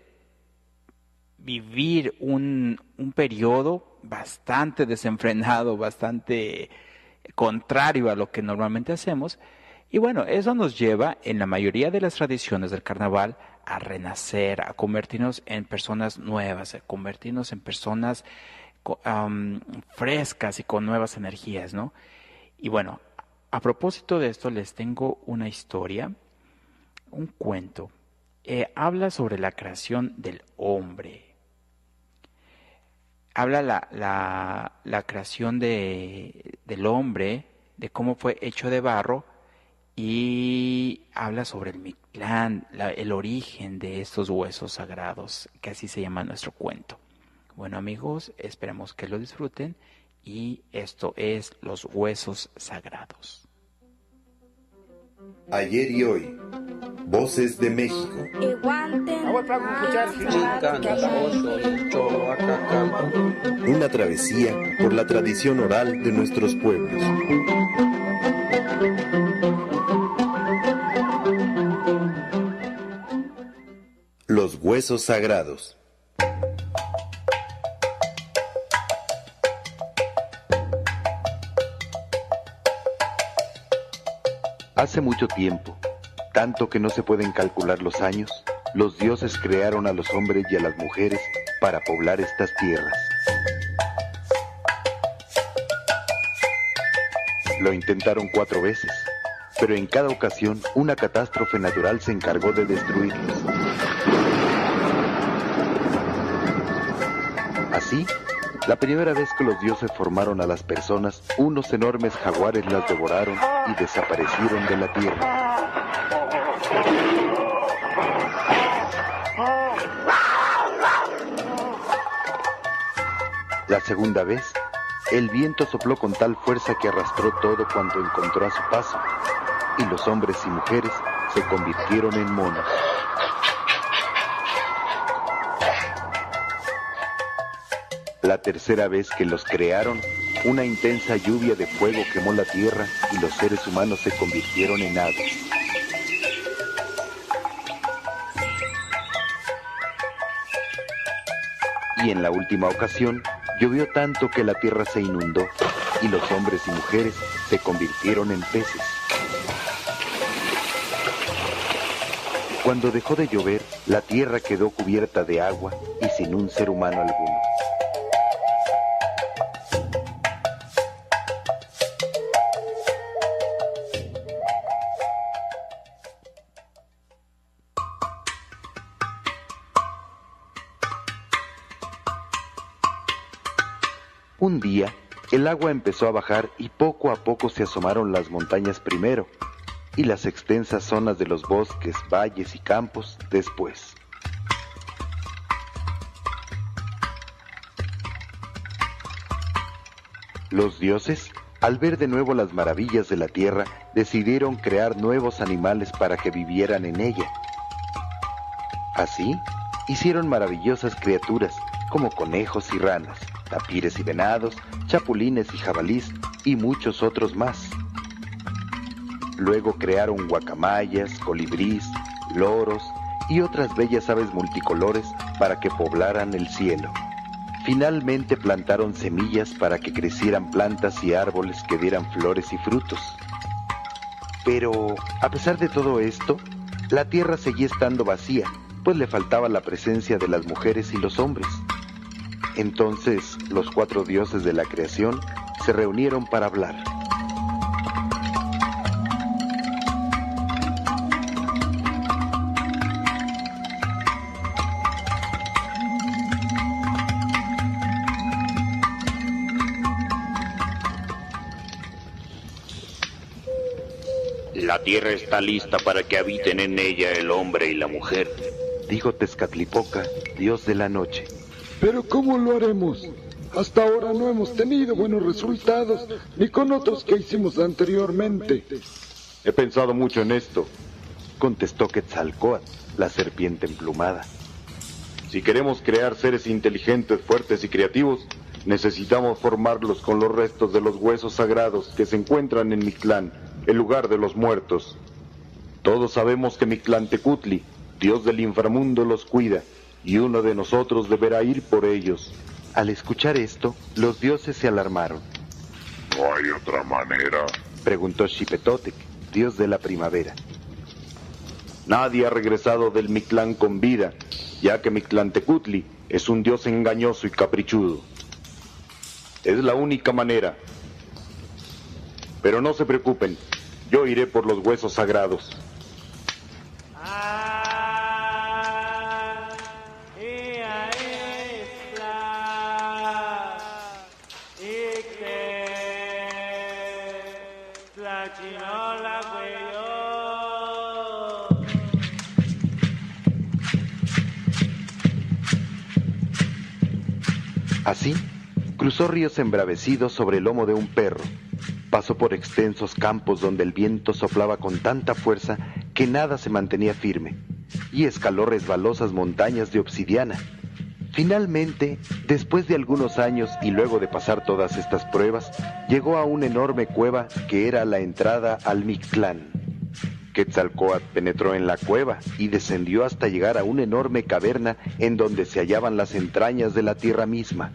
vivir un periodo bastante desenfrenado, bastante contrario a lo que normalmente hacemos. Y bueno, eso nos lleva en la mayoría de las tradiciones del carnaval a renacer, a convertirnos en personas nuevas, a convertirnos en personas frescas y con nuevas energías, ¿no? Y bueno, a propósito de esto les tengo una historia, un cuento. Habla sobre la creación del hombre. Habla la creación del hombre, de cómo fue hecho de barro, y habla sobre el Mictlán, el origen de estos huesos sagrados, que así se llama nuestro cuento. Bueno amigos, esperemos que lo disfruten, y esto es Los Huesos Sagrados. Ayer y hoy, Voces de México. Una travesía por la tradición oral de nuestros pueblos. Los Huesos Sagrados. Hace mucho tiempo, tanto que no se pueden calcular los años, los dioses crearon a los hombres y a las mujeres para poblar estas tierras. Lo intentaron 4 veces, pero en cada ocasión una catástrofe natural se encargó de destruirlos. Así, la primera vez que los dioses formaron a las personas, unos enormes jaguares las devoraron y desaparecieron de la tierra. La segunda vez, el viento sopló con tal fuerza que arrastró todo cuanto encontró a su paso, y los hombres y mujeres se convirtieron en monos. La tercera vez que los crearon, una intensa lluvia de fuego quemó la tierra y los seres humanos se convirtieron en aves. Y en la última ocasión, llovió tanto que la tierra se inundó y los hombres y mujeres se convirtieron en peces. Cuando dejó de llover, la tierra quedó cubierta de agua y sin un ser humano alguno. Un día, el agua empezó a bajar y poco a poco se asomaron las montañas primero y las extensas zonas de los bosques, valles y campos después. Los dioses, al ver de nuevo las maravillas de la tierra, decidieron crear nuevos animales para que vivieran en ella. Así, hicieron maravillosas criaturas como conejos y ranas, tapires y venados, chapulines y jabalís y muchos otros más. Luego crearon guacamayas, colibrís, loros y otras bellas aves multicolores para que poblaran el cielo. Finalmente plantaron semillas para que crecieran plantas y árboles que dieran flores y frutos. Pero, a pesar de todo esto, la tierra seguía estando vacía, pues le faltaba la presencia de las mujeres y los hombres. Entonces, los 4 dioses de la creación se reunieron para hablar. La tierra está lista para que habiten en ella el hombre y la mujer, dijo Tezcatlipoca, dios de la noche. ¿Pero cómo lo haremos? Hasta ahora no hemos tenido buenos resultados, ni con otros que hicimos anteriormente. He pensado mucho en esto, contestó Quetzalcóatl, la serpiente emplumada. Si queremos crear seres inteligentes, fuertes y creativos, necesitamos formarlos con los restos de los huesos sagrados que se encuentran en Mictlán, el lugar de los muertos. Todos sabemos que Mictlantecutli, dios del inframundo, los cuida, y uno de nosotros deberá ir por ellos. Al escuchar esto, los dioses se alarmaron. ¿No hay otra manera?, preguntó Xipetotec, dios de la primavera. Nadie ha regresado del Mictlán con vida, ya que Mictlantecutli es un dios engañoso y caprichudo. Es la única manera. Pero no se preocupen, yo iré por los huesos sagrados. Así, cruzó ríos embravecidos sobre el lomo de un perro. Pasó por extensos campos donde el viento soplaba con tanta fuerza que nada se mantenía firme, y escaló resbalosas montañas de obsidiana. Finalmente, después de algunos años y luego de pasar todas estas pruebas, llegó a una enorme cueva que era la entrada al Mictlán. Quetzalcóatl penetró en la cueva y descendió hasta llegar a una enorme caverna en donde se hallaban las entrañas de la tierra misma.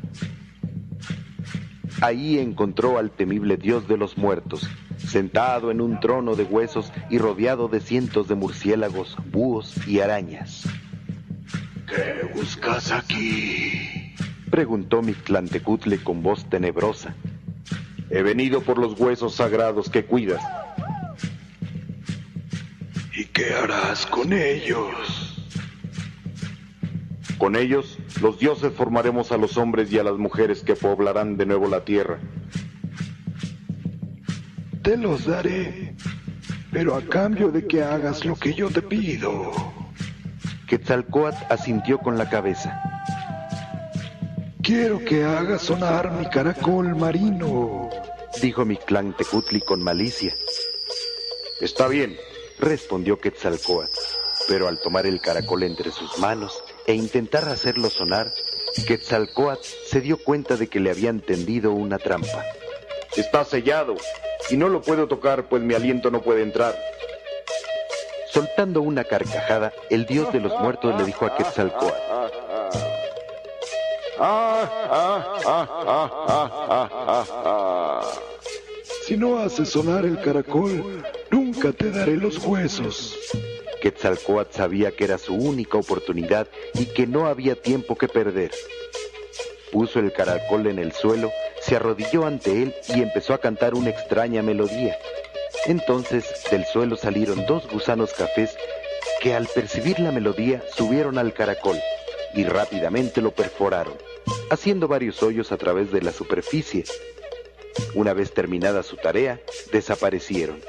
Ahí encontró al temible dios de los muertos, sentado en un trono de huesos y rodeado de cientos de murciélagos, búhos y arañas. ¿Qué buscas aquí?, preguntó Mictlantecutli con voz tenebrosa. He venido por los huesos sagrados que cuidas. ¿Y qué harás con ellos? Con ellos, los dioses formaremos a los hombres y a las mujeres que poblarán de nuevo la tierra. Te los daré, pero a cambio de que hagas lo que yo te pido. Quetzalcóatl asintió con la cabeza. Quiero que hagas sonar mi caracol marino, dijo Mictlantecutli con malicia. Está bien, respondió Quetzalcóatl, pero al tomar el caracol entre sus manos e intentar hacerlo sonar, Quetzalcóatl se dio cuenta de que le habían tendido una trampa. Está sellado, y no lo puedo tocar, pues mi aliento no puede entrar. Soltando una carcajada, el dios de los muertos le dijo a Quetzalcóatl: Si no haces sonar el caracol, nunca te daré los huesos. Quetzalcóatl sabía que era su única oportunidad y que no había tiempo que perder. Puso el caracol en el suelo, se arrodilló ante él y empezó a cantar una extraña melodía. Entonces del suelo salieron 2 gusanos cafés que al percibir la melodía subieron al caracol y rápidamente lo perforaron, haciendo varios hoyos a través de la superficie. Una vez terminada su tarea, desaparecieron.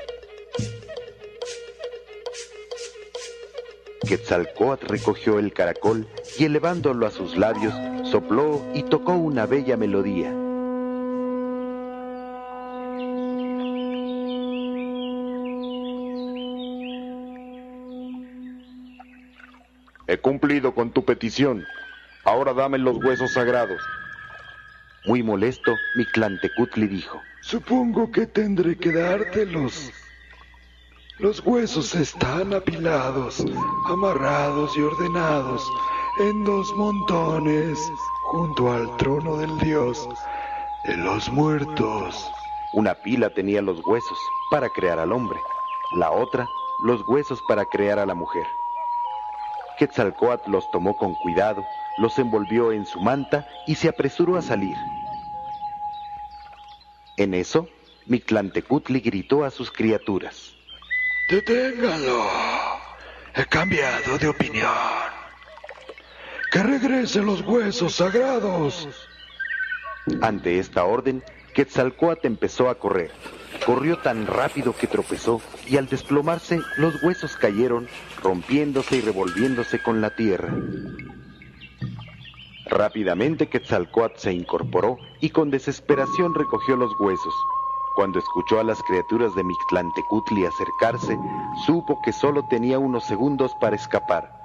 Quetzalcóatl recogió el caracol y elevándolo a sus labios, sopló y tocó una bella melodía. He cumplido con tu petición. Ahora dame los huesos sagrados. Muy molesto, Mictlantecutli dijo: Supongo que tendré que dártelos. Los huesos están apilados, amarrados y ordenados en 2 montones junto al trono del dios de los muertos. Una pila tenía los huesos para crear al hombre, la otra los huesos para crear a la mujer. Quetzalcóatl los tomó con cuidado, los envolvió en su manta y se apresuró a salir. En eso, Mictlantecutli gritó a sus criaturas: ¡Deténganlo! He cambiado de opinión. ¡Que regresen los huesos sagrados! Ante esta orden, Quetzalcóatl empezó a correr. Corrió tan rápido que tropezó y al desplomarse los huesos cayeron, rompiéndose y revolviéndose con la tierra. Rápidamente Quetzalcóatl se incorporó y con desesperación recogió los huesos. Cuando escuchó a las criaturas de Mictlantecutli acercarse, supo que solo tenía unos segundos para escapar.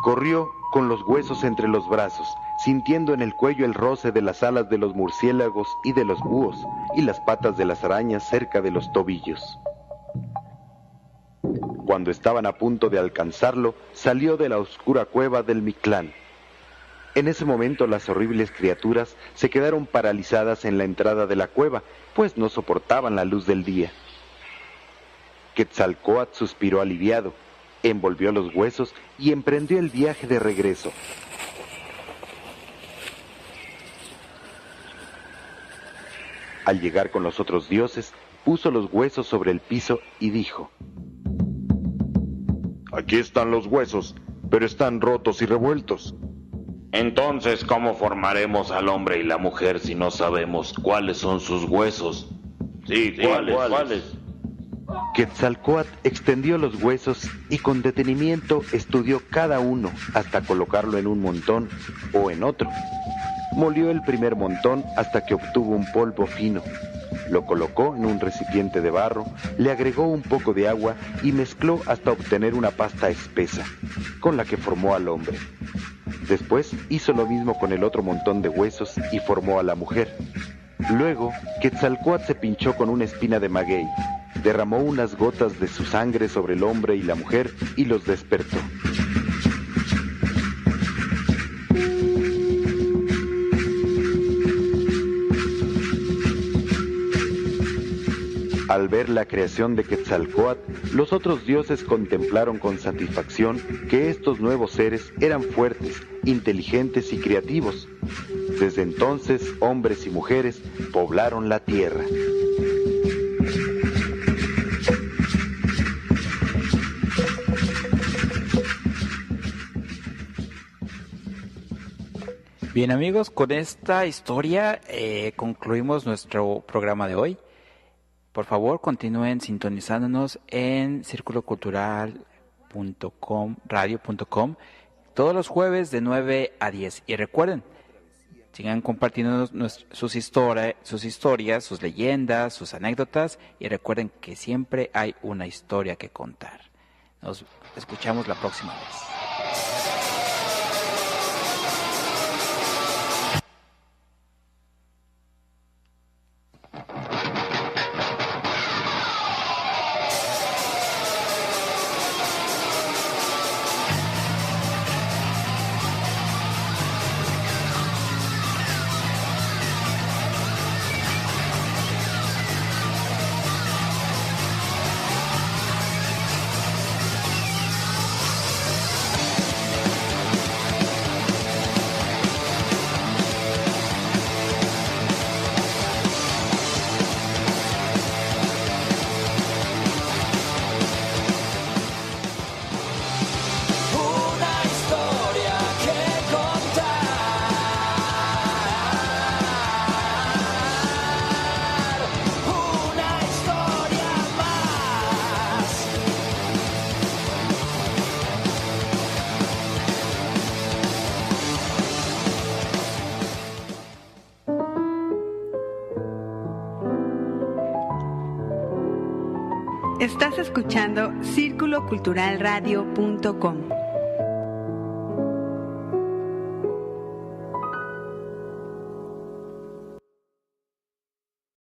Corrió con los huesos entre los brazos, sintiendo en el cuello el roce de las alas de los murciélagos y de los búhos, y las patas de las arañas cerca de los tobillos. Cuando estaban a punto de alcanzarlo, salió de la oscura cueva del Mictlán. En ese momento las horribles criaturas se quedaron paralizadas en la entrada de la cueva, pues no soportaban la luz del día. Quetzalcóatl suspiró aliviado, envolvió los huesos y emprendió el viaje de regreso. Al llegar con los otros dioses, puso los huesos sobre el piso y dijo: Aquí están los huesos, pero están rotos y revueltos. Entonces, ¿cómo formaremos al hombre y la mujer si no sabemos cuáles son sus huesos? Sí, ¿cuáles? Quetzalcóatl extendió los huesos y con detenimiento estudió cada uno hasta colocarlo en un montón o en otro. Molió el primer montón hasta que obtuvo un polvo fino. Lo colocó en un recipiente de barro, le agregó un poco de agua y mezcló hasta obtener una pasta espesa, con la que formó al hombre. Después hizo lo mismo con el otro montón de huesos y formó a la mujer. Luego, Quetzalcóatl se pinchó con una espina de maguey, derramó unas gotas de su sangre sobre el hombre y la mujer y los despertó. Al ver la creación de Quetzalcóatl, los otros dioses contemplaron con satisfacción que estos nuevos seres eran fuertes, inteligentes y creativos. Desde entonces, hombres y mujeres poblaron la tierra. Bien amigos, con esta historia concluimos nuestro programa de hoy. Por favor, continúen sintonizándonos en circulocultural.com, radio.com, todos los jueves de 9 a 10. Y recuerden, sigan compartiendo sus historias, sus leyendas, sus anécdotas. Y recuerden que siempre hay una historia que contar. Nos escuchamos la próxima vez. Estás escuchando circuloculturalradio.com.